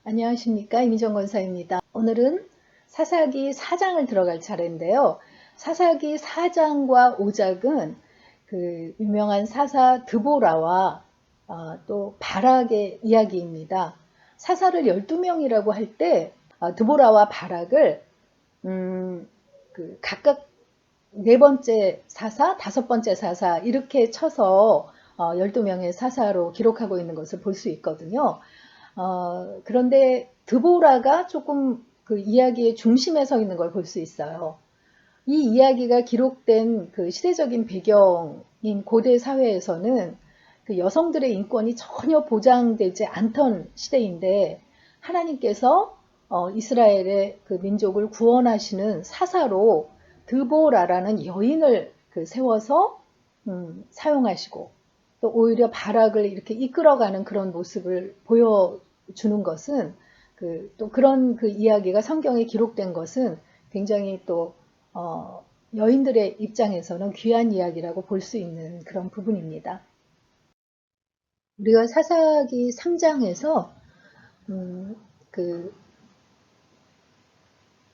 안녕하십니까, 이미정 권사입니다. 오늘은 사사기 4장을 들어갈 차례인데요. 사사기 4장과 5장은 그 유명한 사사 드보라와 또 바락의 이야기입니다. 사사를 12명이라고 할 때 드보라와 바락을 각각 네 번째 사사, 다섯 번째 사사 이렇게 쳐서 12명의 사사로 기록하고 있는 것을 볼 수 있거든요. 그런데 드보라가 조금 그 이야기의 중심에 서 있는 걸 볼 수 있어요. 이 이야기가 기록된 그 시대적인 배경인 고대 사회에서는 그 여성들의 인권이 전혀 보장되지 않던 시대인데 하나님께서 이스라엘의 그 민족을 구원하시는 사사로 드보라라는 여인을 세워서 사용하시고 또 오히려 바락을 이렇게 이끌어가는 그런 모습을 보여주는 것은 또 그런 그 이야기가 성경에 기록된 것은 굉장히 또 여인들의 입장에서는 귀한 이야기라고 볼 수 있는 그런 부분입니다. 우리가 사사기 3장에서 그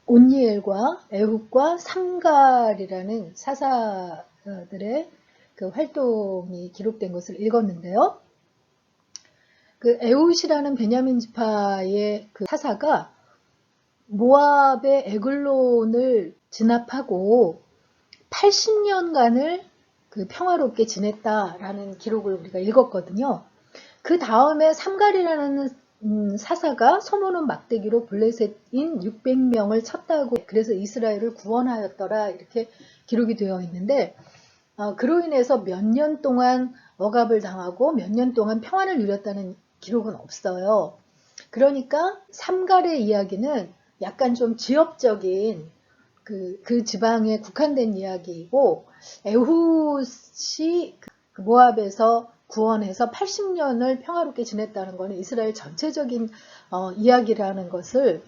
온니엘과 에훗과 삼갈이라는 사사들의 그 활동이 기록된 것을 읽었는데요. 그 에훗이라는 베냐민 지파의 그 사사가 모압의 에글론을 진압하고 80년간을 그 평화롭게 지냈다라는 기록을 우리가 읽었거든요. 그 다음에 삼갈이라는 사사가 소모는 막대기로 블레셋인 600명을 쳤다고 그래서 이스라엘을 구원하였더라 이렇게 기록이 되어 있는데 그로 인해서 몇 년 동안 억압을 당하고 몇 년 동안 평안을 누렸다는 기록은 없어요. 그러니까 삼갈의 이야기는 약간 좀 지역적인 그 지방에 국한된 이야기이고 에훗이 모압에서 구원해서 80년을 평화롭게 지냈다는 것은 이스라엘 전체적인 이야기라는 것을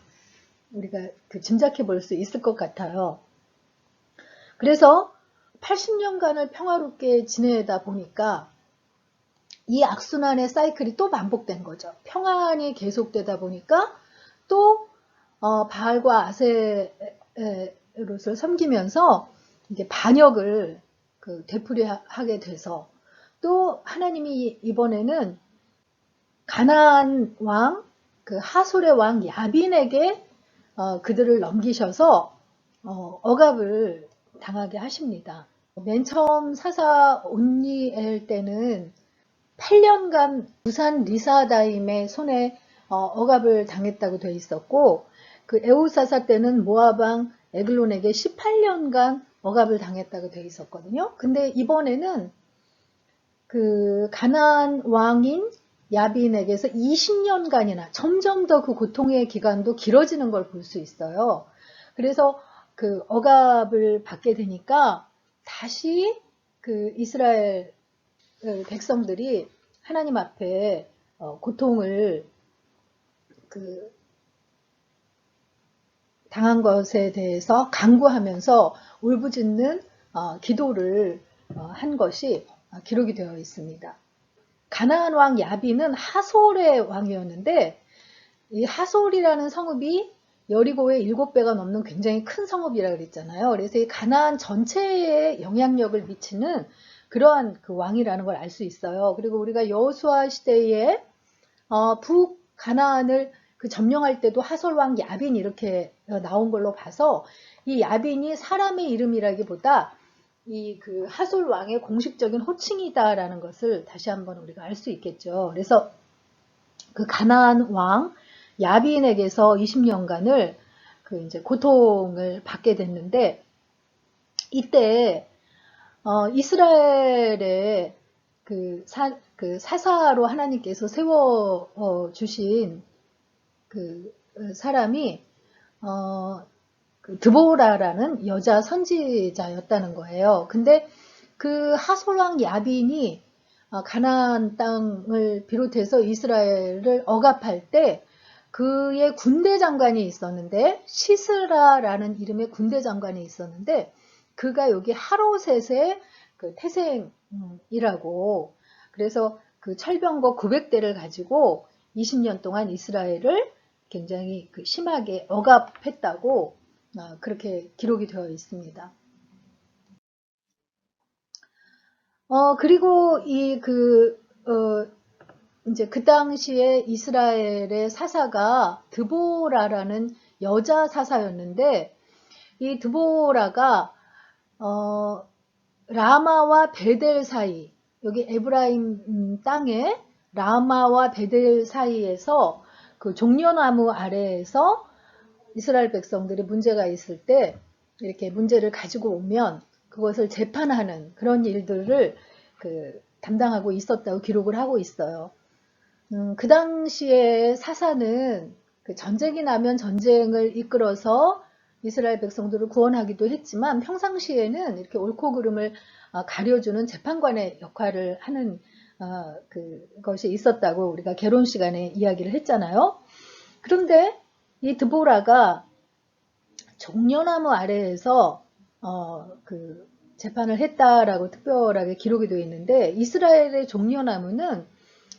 우리가 짐작해 볼 수 있을 것 같아요. 그래서 80년간을 평화롭게 지내다 보니까 이 악순환의 사이클이 또 반복된 거죠. 평안이 계속되다 보니까 또 바알과 아세롯을 섬기면서 이게 반역을 되풀이하게 돼서 또 하나님이 이번에는 가나안 왕, 그 하솔의 왕 야빈에게 그들을 넘기셔서 억압을 당하게 하십니다. 맨 처음 사사 온니엘 때는 8년간 부산 리사다임의 손에 억압을 당했다고 되어 있었고 그 에훗 사사 때는 모압 왕 에글론에게 18년간 억압을 당했다고 되어 있었거든요. 근데 이번에는 그 가나안 왕인 야빈에게서 20년간이나 점점 더 그 고통의 기간도 길어지는 걸 볼 수 있어요. 그래서 그 억압을 받게 되니까 다시 그 이스라엘 백성들이 하나님 앞에 고통을 당한 것에 대해서 간구하면서 울부짖는 기도를 한 것이 기록이 되어 있습니다. 가나안 왕 야빈은 하솔의 왕이었는데 이 하솔이라는 성읍이 여리고의 7배가 넘는 굉장히 큰 성읍이라고 그랬잖아요. 그래서 이 가나안 전체에 영향력을 미치는 그러한 그 왕이라는 걸 알 수 있어요. 그리고 우리가 여호수아 시대에 북 가나안을 점령할 때도 하솔 왕 야빈 이렇게 나온 걸로 봐서 이 야빈이 사람의 이름이라기보다 이 하솔 왕의 공식적인 호칭이다라는 것을 다시 한번 우리가 알 수 있겠죠. 그래서 그 가나안 왕 야빈에게서 20년간을 이제 고통을 받게 됐는데 이때 이스라엘의 사사로 하나님께서 세워 주신 사람이 드보라라는 여자 선지자였다는 거예요. 근데 그 하솔 왕 야빈이 가나안 땅을 비롯해서 이스라엘을 억압할 때 그의 군대 장관이 있었는데 시스라라는 이름의 군대 장관이 있었는데 그가 여기 하로셋의 태생이라고 그래서 그 철병거 900대를 가지고 20년 동안 이스라엘을 굉장히 심하게 억압했다고 그렇게 기록이 되어 있습니다. 그리고 이제 그 당시에 이스라엘의 사사가 드보라라는 여자 사사였는데, 이 드보라가 라마와 베델 사이, 여기 에브라임 땅에 라마와 베델 사이에서 그 종려나무 아래에서 이스라엘 백성들이 문제가 있을 때 이렇게 문제를 가지고 오면 그것을 재판하는 그런 일들을 담당하고 있었다고 기록을 하고 있어요. 그 당시에 사사는 전쟁이 나면 전쟁을 이끌어서 이스라엘 백성들을 구원하기도 했지만, 평상시에는 이렇게 옳고 그름을 가려주는 재판관의 역할을 하는 그것이 있었다고 우리가 개론 시간에 이야기를 했잖아요. 그런데 이 드보라가 종려나무 아래에서 재판을 했다라고 특별하게 기록이 되어 있는데, 이스라엘의 종려나무는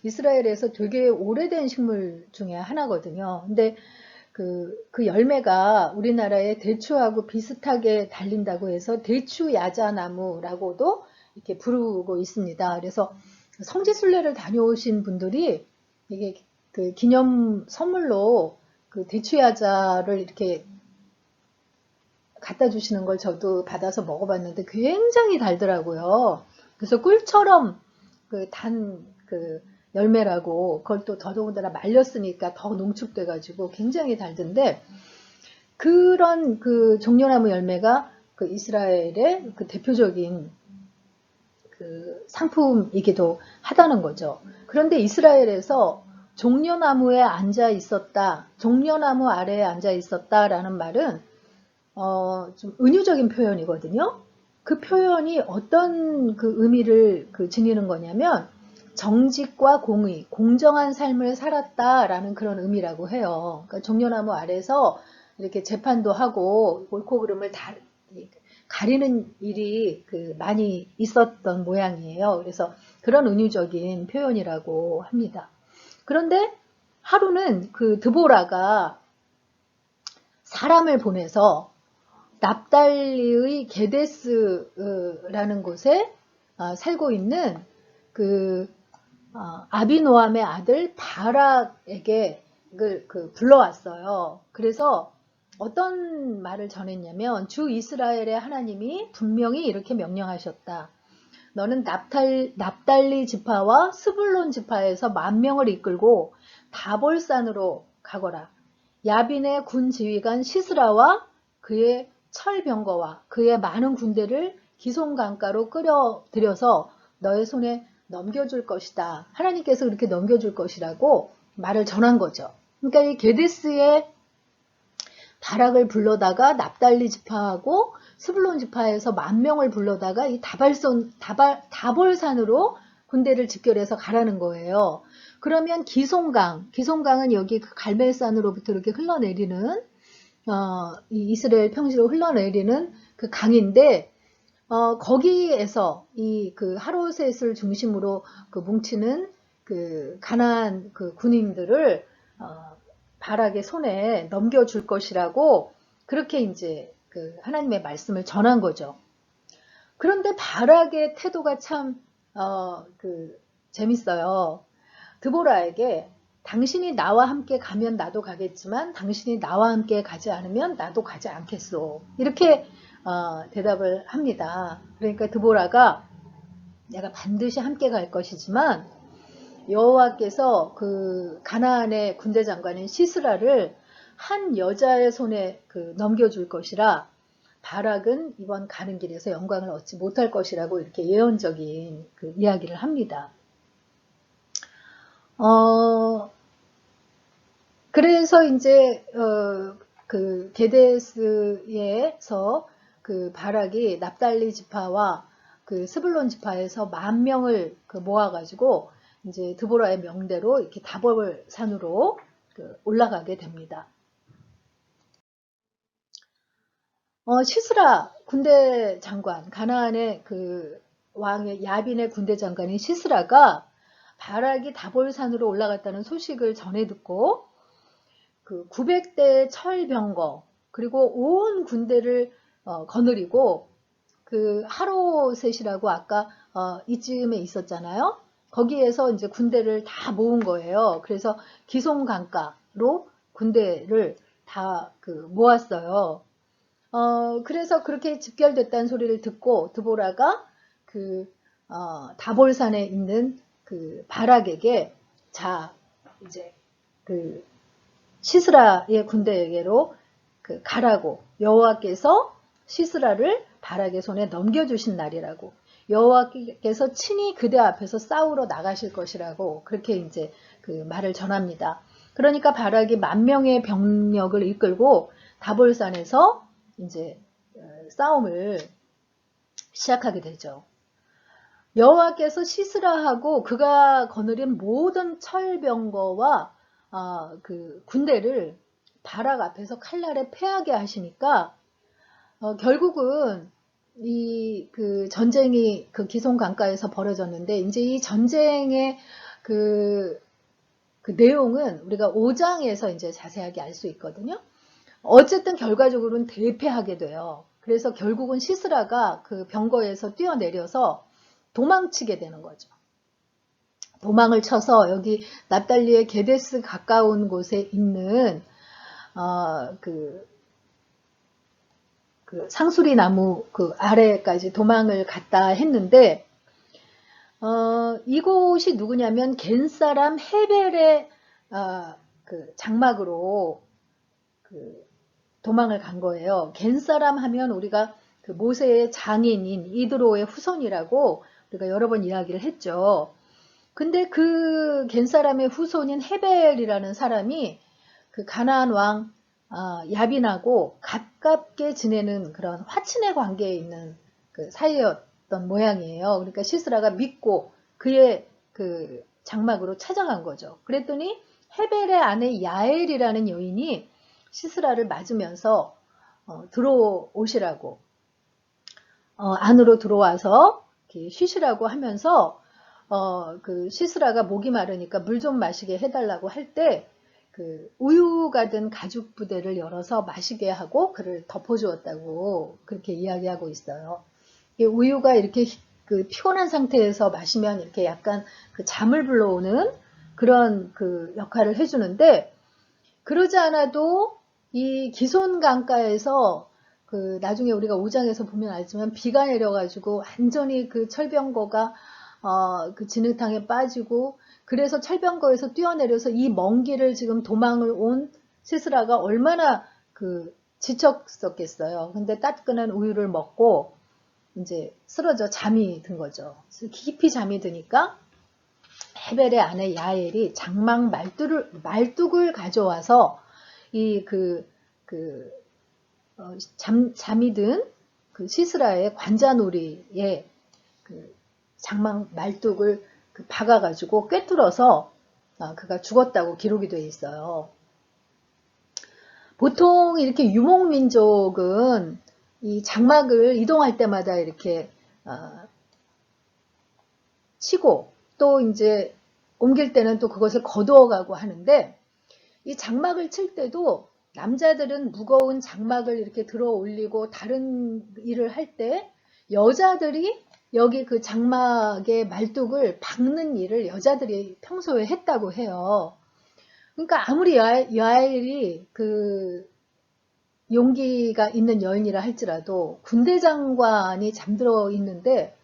이스라엘에서 되게 오래된 식물 중에 하나거든요. 근데 그 열매가 우리나라의 대추하고 비슷하게 달린다고 해서 대추야자나무라고도 이렇게 부르고 있습니다. 그래서 성지순례를 다녀오신 분들이 이게 기념 선물로 대추야자를 이렇게 갖다 주시는 걸 저도 받아서 먹어봤는데 굉장히 달더라고요. 그래서 꿀처럼 단 열매라고, 그걸 또 더더군다나 말렸으니까 더 농축돼가지고 굉장히 달던데, 그런 종려나무 열매가 이스라엘의 대표적인 상품이기도 하다는 거죠. 그런데 이스라엘에서 종려나무에 앉아 있었다, 종려나무 아래에 앉아 있었다라는 말은 좀 은유적인 표현이거든요. 그 표현이 어떤 의미를 지니는 거냐면, 정직과 공의, 공정한 삶을 살았다라는 그런 의미라고 해요. 그러니까 종려나무 아래서 이렇게 재판도 하고 옳고 그름을 가리는 일이 많이 있었던 모양이에요. 그래서 그런 은유적인 표현이라고 합니다. 그런데 하루는 드보라가 사람을 보내서 납달리의 게데스라는 곳에 살고 있는 아비노함의 아들 바락에게 불러왔어요. 그래서 어떤 말을 전했냐면, 주 이스라엘의 하나님이 분명히 이렇게 명령하셨다. 너는 납달리 지파와 스불론 지파에서 10,000명을 이끌고 다볼산으로 가거라. 야빈의 군 지휘관 시스라와 그의 철병거와 그의 많은 군대를 기송강가로 끌어들여서 너의 손에 넘겨줄 것이다. 하나님께서 그렇게 넘겨줄 것이라고 말을 전한 거죠. 그러니까 이 게데스의 바락을 불러다가 납달리 지파하고 스불론 지파에서 10,000명을 불러다가 이 다볼산으로 군대를 집결해서 가라는 거예요. 그러면 기송강은 여기 갈멜산으로부터 이렇게 흘러내리는 이 이스라엘 평지로 흘러내리는 강인데, 거기에서 이 하로셋을 중심으로 뭉치는 가나안 군인들을 바락의 손에 넘겨줄 것이라고 그렇게 이제 하나님의 말씀을 전한 거죠. 그런데 바락의 태도가 참 재밌어요. 드보라에게 당신이 나와 함께 가면 나도 가겠지만 당신이 나와 함께 가지 않으면 나도 가지 않겠소. 이렇게 대답을 합니다. 그러니까 드보라가 내가 반드시 함께 갈 것이지만 여호와께서 가나안의 군대 장관인 시스라를 한 여자의 손에 넘겨줄 것이라 바락은 이번 가는 길에서 영광을 얻지 못할 것이라고 이렇게 예언적인 이야기를 합니다. 그래서 이제 게데스에서 바락이 납달리 지파와 스불론 지파에서 10,000명을 모아가지고 이제 드보라의 명대로 이렇게 다볼산으로 올라가게 됩니다. 시스라 군대 장관, 가나안의 왕의 야빈의 군대 장관인 시스라가 바락이 다볼산으로 올라갔다는 소식을 전해 듣고 그 900대 철병거 그리고 온 군대를 거느리고 그 하로셋이라고 아까 이쯤에 있었잖아요. 거기에서 이제 군대를 다 모은 거예요. 그래서 기송강가로 군대를 다 그 모았어요. 그래서 그렇게 집결됐다는 소리를 듣고 드보라가 그 다볼산에 있는 그 바락에게 자 이제 그 시스라의 군대에게로 그 가라고 여호와께서 시스라를 바락의 손에 넘겨주신 날이라고 여호와께서 친히 그대 앞에서 싸우러 나가실 것이라고 그렇게 이제 그 말을 전합니다. 그러니까 바락이 10,000명의 병력을 이끌고 다볼산에서 이제 싸움을 시작하게 되죠. 여호와께서 시스라하고 그가 거느린 모든 철병거와 그 군대를 바락 앞에서 칼날에 패하게 하시니까 결국은 이 그 전쟁이 그 기손 강가에서 벌어졌는데 이제 이 전쟁의 그 내용은 우리가 5장에서 이제 자세하게 알 수 있거든요. 어쨌든 결과적으로는 대패하게 돼요. 그래서 결국은 시스라가 그 병거에서 뛰어내려서 도망치게 되는 거죠. 도망을 쳐서 여기 납달리의 게데스 가까운 곳에 있는 그 상수리 나무 그 아래까지 도망을 갔다 했는데 이곳이 누구냐면 겐 사람 헤벨의 그 장막으로 그 도망을 간 거예요. 겐 사람 하면 우리가 그 모세의 장인인 이드로의 후손이라고 우리가 여러 번 이야기를 했죠. 근데 그 겐 사람의 후손인 헤벨이라는 사람이 그 가나안 왕 야빈하고 가깝게 지내는 그런 화친의 관계에 있는 그 사이였던 모양이에요. 그러니까 시스라가 믿고 그의 그 장막으로 찾아간 거죠. 그랬더니 헤벨의 아내 야엘이라는 여인이 시스라를 맞으면서 들어오시라고 안으로 들어와서 쉬시라고 하면서 그 시스라가 목이 마르니까 물 좀 마시게 해달라고 할 때 그 우유가 든 가죽 부대를 열어서 마시게 하고 그를 덮어주었다고 그렇게 이야기하고 있어요. 이 우유가 이렇게 그 피곤한 상태에서 마시면 이렇게 약간 그 잠을 불러오는 그런 그 역할을 해주는데 그러지 않아도 이 기손 강가에서 그 나중에 우리가 5장에서 보면 알지만 비가 내려가지고 완전히 그 철병거가 그 진흙탕에 빠지고 그래서 철병거에서 뛰어내려서 이 먼 길을 지금 도망을 온 시스라가 얼마나 그 지쳤었겠어요. 근데 따끈한 우유를 먹고 이제 쓰러져 잠이 든 거죠. 깊이 잠이 드니까 헤벨의 아내 야엘이 장막 말뚝을 가져와서 이 잠이 든 그 시스라의 관자놀이에 그 장막 말뚝을 박아가지고 꿰뚫어서 그가 죽었다고 기록이 되어 있어요. 보통 이렇게 유목민족은 이 장막을 이동할 때마다 이렇게 치고 또 이제 옮길 때는 또 그것을 거두어가고 하는데 이 장막을 칠 때도 남자들은 무거운 장막을 이렇게 들어 올리고 다른 일을 할 때 여자들이 여기 그 장막의 말뚝을 박는 일을 여자들이 평소에 했다고 해요. 그러니까 아무리 야엘이 그 용기가 있는 여인이라 할지라도 군대 장관이 잠들어 있는데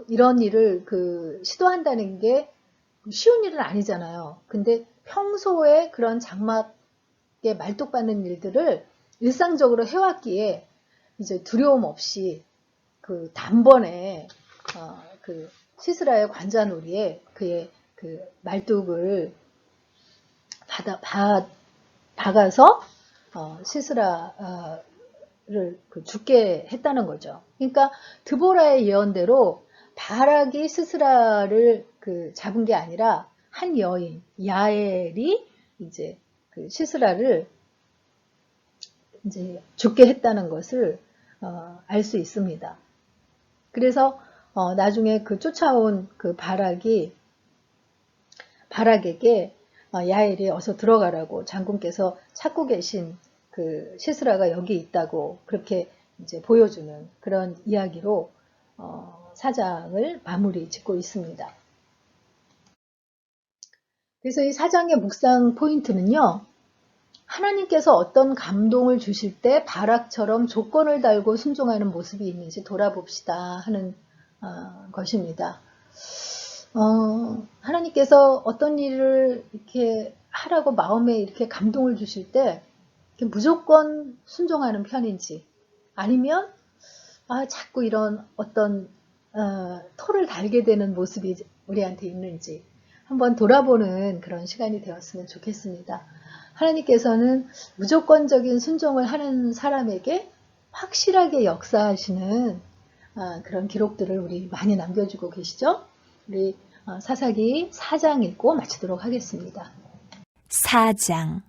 이런 일을 그 시도한다는 게 쉬운 일은 아니잖아요. 근데 평소에 그런 장막에 말뚝 받는 일들을 일상적으로 해왔기에 이제 두려움 없이 그 단번에 그 시스라의 관자놀이에 그의 그 말뚝을 박아서 시스라를 죽게 했다는 거죠. 그러니까 드보라의 예언대로 바락이 시스라를 잡은 게 아니라 한 여인 야엘이 이제 그 시스라를 이제 죽게 했다는 것을 알 수 있습니다. 그래서 나중에 그 쫓아온 그 바락에게 야엘이 어서 들어가라고 장군께서 찾고 계신 그 시스라가 여기 있다고 그렇게 이제 보여주는 그런 이야기로 4장을 마무리 짓고 있습니다. 그래서 이 4장의 묵상 포인트는요. 하나님께서 어떤 감동을 주실 때 바락처럼 조건을 달고 순종하는 모습이 있는지 돌아봅시다 하는 것입니다. 하나님께서 어떤 일을 이렇게 하라고 마음에 이렇게 감동을 주실 때 무조건 순종하는 편인지 아니면 자꾸 이런 어떤 토를 달게 되는 모습이 우리한테 있는지 한번 돌아보는 그런 시간이 되었으면 좋겠습니다. 하나님께서는 무조건적인 순종을 하는 사람에게 확실하게 역사하시는 그런 기록들을 우리 많이 남겨주고 계시죠? 우리 사사기 4장 읽고 마치도록 하겠습니다. 4장.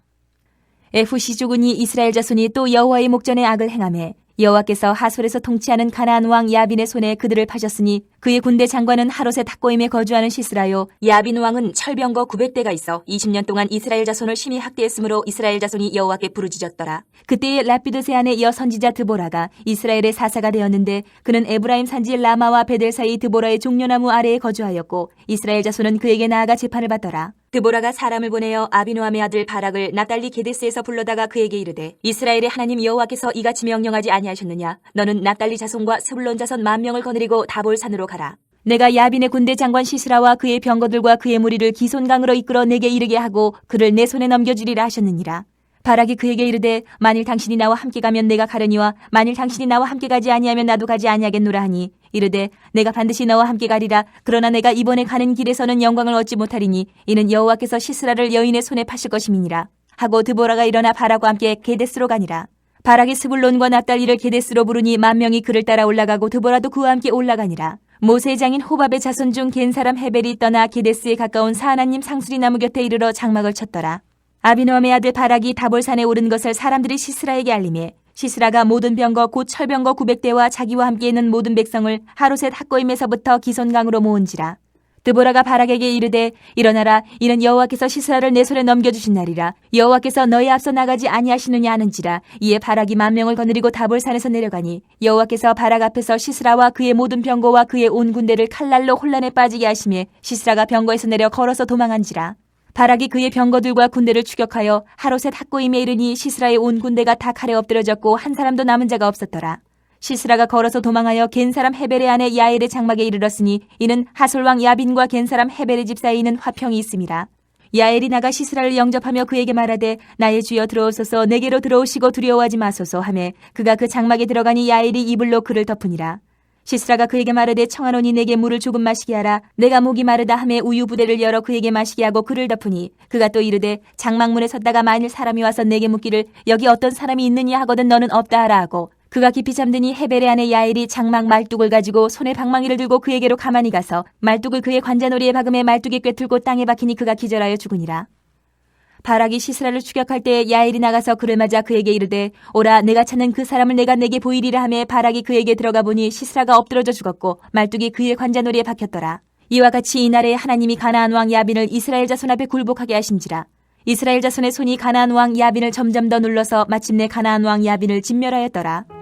에후시족은이 이스라엘 자손이 또 여호와의 목전에 악을 행하매 여호와께서 하솔에서 통치하는 가나안 왕 야빈의 손에 그들을 파셨으니 그의 군대 장관은 하롯의 탁고임에 거주하는 시스라요. 야빈 왕은 철병거 900대가 있어 20년 동안 이스라엘 자손을 심히 학대했으므로 이스라엘 자손이 여호와께 부르짖었더라. 그때에 라피드 세안의 여 선지자 드보라가 이스라엘의 사사가 되었는데 그는 에브라임 산지 라마와 베델 사이 드보라의 종려나무 아래에 거주하였고 이스라엘 자손은 그에게 나아가 재판을 받더라. 드보라가 사람을 보내어 아비노함의 아들 바락을 납달리 게데스에서 불러다가 그에게 이르되 이스라엘의 하나님 여호와께서 이같이 명령하지 아니하셨느냐. 너는 납달리 자손과 스불론 자손 10,000명을 거느리고 다볼산으로 가라. 내가 야빈의 군대 장관 시스라와 그의 병거들과 그의 무리를 기손강으로 이끌어 내게 이르게 하고 그를 내 손에 넘겨주리라 하셨느니라. 바락이 그에게 이르되 만일 당신이 나와 함께 가면 내가 가려니와 만일 당신이 나와 함께 가지 아니하면 나도 가지 아니하겠노라 하니 이르되 내가 반드시 너와 함께 가리라. 그러나 내가 이번에 가는 길에서는 영광을 얻지 못하리니 이는 여호와께서 시스라를 여인의 손에 파실 것임이니라 하고 드보라가 일어나 바락과 함께 게데스로 가니라. 바락이 스불론과 납달리를 게데스로 부르니 10,000명이 그를 따라 올라가고 드보라도 그와 함께 올라가니라. 모세의 장인 호밥의 자손 중 겐 사람 헤벨이 떠나 게데스에 가까운 사하나님 상수리 나무 곁에 이르러 장막을 쳤더라. 아비노함의 아들 바락이 다볼산에 오른 것을 사람들이 시스라에게 알리매 시스라가 모든 병거 곧 철병거 900대와 자기와 함께 있는 모든 백성을 하롯의 탁고임에서부터 기손강으로 모은지라. 드보라가 바락에게 이르되 일어나라. 이는 여호와께서 시스라를 내 손에 넘겨주신 날이라. 여호와께서 너희 앞서 나가지 아니하시느냐 하는지라. 이에 바락이 10,000명을 거느리고 다볼산에서 내려가니 여호와께서 바락 앞에서 시스라와 그의 모든 병거와 그의 온 군대를 칼날로 혼란에 빠지게 하시매 시스라가 병거에서 내려 걸어서 도망한지라. 바락이 그의 병거들과 군대를 추격하여 하롯의 탁고임에 이르니 시스라의 온 군대가 다 칼에 엎드러졌고 한 사람도 남은 자가 없었더라. 시스라가 걸어서 도망하여 겐 사람 헤벨의 아내 야엘의 장막에 이르렀으니 이는 하솔 왕 야빈과 겐 사람 헤벨의 집 사이에 있는 화평이 있음이라. 야엘이 나가 시스라를 영접하며 그에게 말하되 나의 주여 들어오소서. 내게로 들어오시고 두려워하지 마소서 하매 그가 그 장막에 들어가니 야엘이 이불로 그를 덮으니라. 시스라가 그에게 말하되 청하노니 내게 물을 조금 마시게 하라. 내가 목이 마르다 하매 우유 부대를 열어 그에게 마시게 하고 그를 덮으니 그가 또 이르되 장막문에 섰다가 만일 사람이 와서 내게 묻기를 여기 어떤 사람이 있느냐 하거든 너는 없다 하라 하고 그가 깊이 잠드니 헤벨의 아내 야엘이 장막 말뚝을 가지고 손에 방망이를 들고 그에게로 가만히 가서 말뚝을 그의 관자놀이에 박음에 말뚝이 꿰뚫고 땅에 박히니 그가 기절하여 죽으니라. 바락이 시스라를 추격할 때 야엘이 나가서 그를 맞아 그에게 이르되 오라 내가 찾는 그 사람을 내가 내게 보이리라 하매 바락이 그에게 들어가 보니 시스라가 엎드러져 죽었고 말뚝이 그의 관자놀이에 박혔더라. 이와 같이 이날에 하나님이 가나안 왕 야빈을 이스라엘 자손 앞에 굴복하게 하신지라. 이스라엘 자손의 손이 가나안 왕 야빈을 점점 더 눌러서 마침내 가나안 왕 야빈을 진멸하였더라.